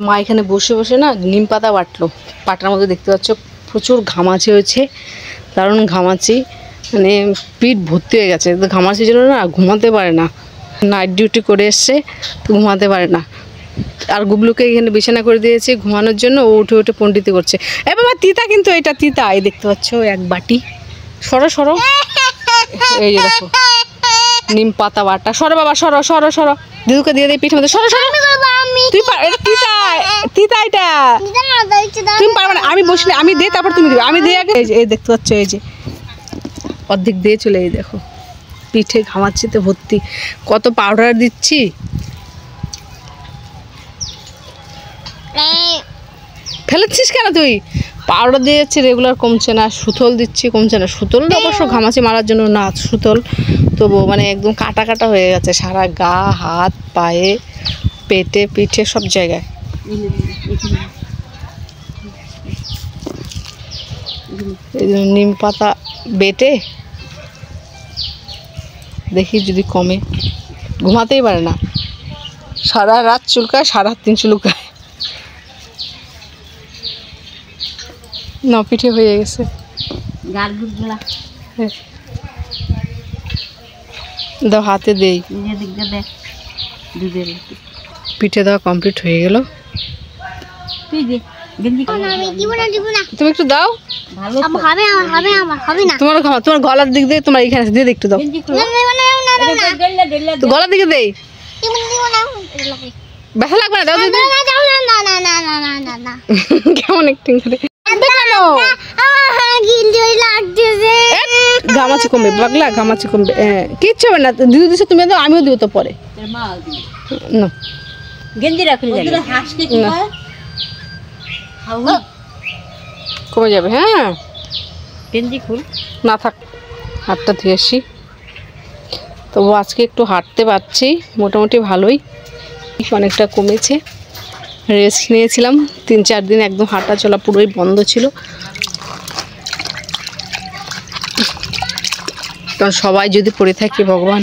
মা এখানে বসে বসে না নিম পাতা বাটলো। পাটার মধ্যে দেখতে পাচ্ছ প্রচুর ঘামাচি হয়েছে, দারুণ ঘামাচি, মানে পিঠ ভর্তি হয়ে গেছে। ঘামাচির জন্য না ঘুমাতে পারে না, নাইট ডিউটি করে এসছে তো ঘুমাতে পারে না। আর গুবলুকে এখানে বিছানা করে দিয়েছে ঘুমানোর জন্য, ও উঠে উঠে পণ্ডিতি করছে। এ বাবা তিতা, কিন্তু এটা তিতা, এই দেখতে পাচ্ছ এক বাটি। সরো সরো, এই যে দেখো নিম পাতা বাটা। সরো বাবা সরো সরো সরো, দিদুকে দিয়ে দিই পিঠের মধ্যে। সরো সরো, তুই তিতা তিতা, এটা তুমি পারবে না। আমি বসলে আমি দিই, তারপর তুমি দিবে। আমি দিই আগে। এই দেখতে পাচ্ছ, এই যে অর্ধেক দিয়ে চলে, এই দেখো পিঠে ঘামাচ্ছিতে ভর্তি। কত পাউডার দিচ্ছি, ফেলেছিস কেন তুই? পাউডার দিয়ে যাচ্ছি রেগুলার, কমছে না। সুতল দিচ্ছি, কমছে না। সুতল অবশ্য ঘামাচি মারার জন্য না, সুতল তবু মানে একদম কাটা কাটা হয়ে গেছে সারা গা, হাত, পায়ে, পেটে, পিঠে, সব জায়গায়। এই জন্য নিম পাতা বেটে দেখি যদি কমে। ঘুমাতেই পারে না, সারা রাত চুলকায়, সারা রাত দিন চুলকায়। না পিঠে হয়ে গেছে। দাও হাতে দেই, পিঠে দেওয়া কমপ্লিট হয়ে গেল। তুমি একটু দাও, তোমার তোমার গলার দিক দিয়ে, তোমার এখানে দিয়ে একটু দাও, গলার দিকে দেই। ব্যথা লাগবে না, দাও কেমন একটু করে। ঘামাচি কমবে পাগলা, ঘামাচি কমবে, কিচ্ছু হবে না। দিদি দিচ্ছে, তুমি দাও, আমিও দিব তো পরে। কমে যাবে। হ্যাঁ গেঞ্জি খুল না, থাক হাতটা ধুয়ে আসি। তবু আজকে একটু হাঁটতে পারছি মোটামুটি ভালোই, অনেকটা কমেছে। রেস্ট নিয়েছিলাম 3-4 দিন, একদম হাঁটা চলা পুরোই বন্ধ ছিল। কারণ সবাই যদি পড়ে থাকি, ভগবান।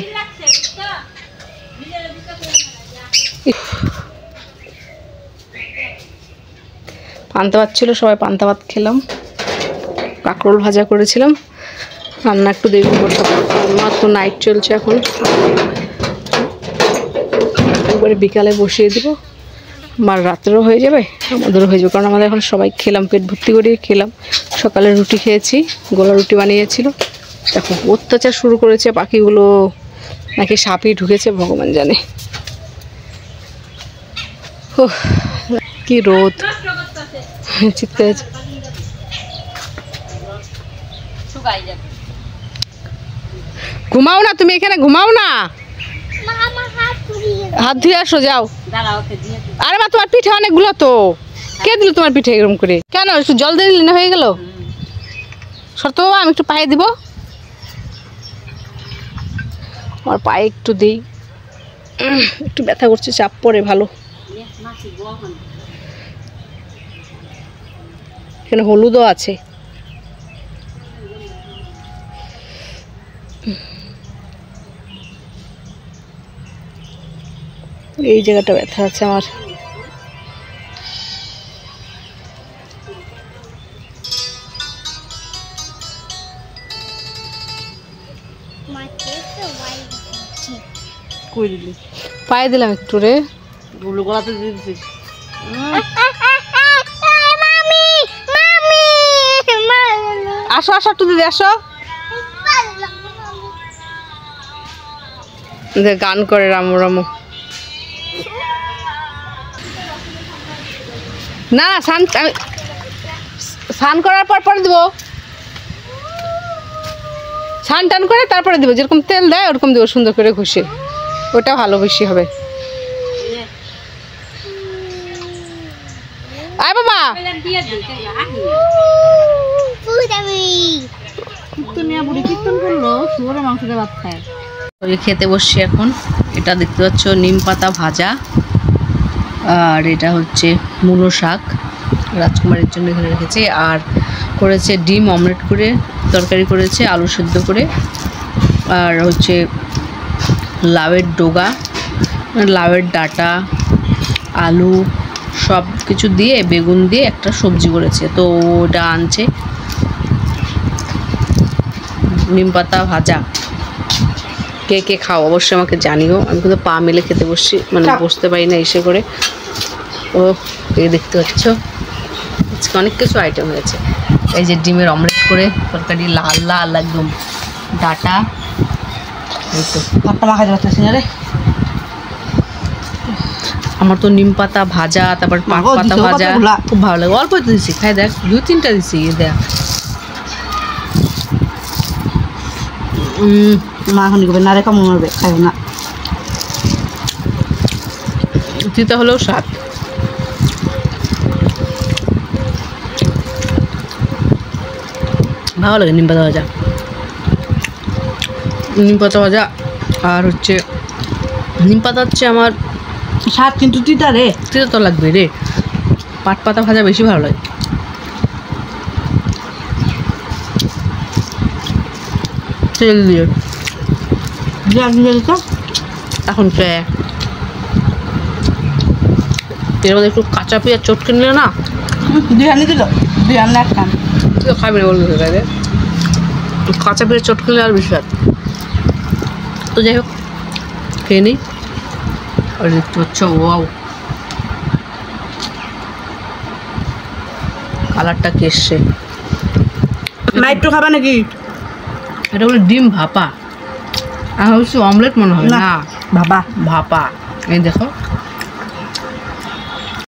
পান্তা ভাত ছিল, সবাই পান্তা ভাত খেলাম। কাঁকরোল ভাজা করেছিলাম, রান্না একটু দেরি করতে হবে, আমার তো নাইট চলছে এখন। একবারে বিকালে বসিয়ে দিব, আমার রাত্রেও হয়ে যাবে, আমাদেরও হয়ে যাবে। কারণ আমাদের এখন সবাই খেলাম, পেট ভর্তি করে খেলাম। সকালে রুটি খেয়েছি, গোলা রুটি বানিয়েছিল। দেখো অত্যাচার শুরু করেছে পাখিগুলো, নাকি সাপই ঢুকেছে ভগবান জানে। ও কি রোদ, চিত্তে ঘুমাও না তুমি, এখানে ঘুমাও না, হাত ধুয়ে আসো যাও। আরে মা তোমার পিঠে অনেকগুলো তো, কে দিল তোমার পিঠে এরকম করে? কেন একটু জল দিয়ে দিলে না হয়ে গেল? শর্ত বাবা আমি একটু পায়ে দিব, আমার পায়ে একটু দিই, একটু ব্যথা করছে, চাপ পড়ে ভালো। এখানে হলুদও আছে। এই জায়গাটা ব্যথা আছে আমার। পায়ে দিলাম একটু রে, গলাতে দিয়ে দিচ্ছিস। আসো আসো একটু দিদি আসো। গান করে রামু রামু। না স্নান করার পর পরে দিব, স্নান টান করে তারপরে দিব। যেরকম তেল দেয় ওরকম দেবো, সুন্দর করে ঘষে, ওটা ভালো বেশি হবে। আয় বাবা খেতে বসছি এখন। এটা দেখতে পাচ্ছ নিম পাতা ভাজা, আর এটা হচ্ছে মূলো শাক রাজকুমারের জন্য এখানে রেখেছি। আর করেছে ডিম অমলেট করে, তরকারি করেছে আলু সেদ্ধ করে, আর হচ্ছে লাউয়ের ডগা, লাউয়ের ডাঁটা, আলু, সব কিছু দিয়ে বেগুন দিয়ে একটা সবজি করেছে, তো ওটা আনছে। নিম পাতা ভাজা কে কে খাও অবশ্যই আমাকে জানিও। আমি কিন্তু পা মেলে খেতে বসছি, মানে বসতে পারি না এসে করে। ও এই দেখতে পাচ্ছ আজকে অনেক কিছু আইটেম হয়েছে। এই যে ডিমের অমলেট করে তরকারি, লাল লাল একদম ডাটা। এই তো ভাতটা মাখাতে পারতেছি না রে। আমার তো নিম পাতা ভাজা, তারপর পাট পাতা ভাজা খুব ভালো লাগে। অল্প তো দিচ্ছি, খাই দেখ 2-3টা দিচ্ছি দেখ। মা এখন করবে না রে, কম মারবে, খাইবে না। তিতা হলেও স্বাদ। ভালো লাগে নিম পাতা ভাজা, নিম পাতা ভাজা। আর হচ্ছে নিম পাতা হচ্ছে আমার স্বাদ কিন্তু তিতা রে, তিতা তো লাগবে রে। পাট পাতা ভাজা বেশি ভালো লাগে। তেল দিয়ে এখন এর মধ্যে একটু কাঁচা পেঁয়াজ চটকে নিলে না, বিরিয়ানি দিল, বিরিয়ানি এক খান তুই খাবি না বলবি তাইলে। কাঁচা পেঁয়াজ চটকে নিলে আর বেশি স্বাদ। তো যাই হোক খেয়ে নিই। আর দেখতে পাচ্ছ ওয়াও কালারটা কি এসছে। না একটু খাবে নাকি? এটা বলে ডিম ভাপা, আর হচ্ছে অমলেট মনে হয় না, বাবা ভাপা। এই দেখো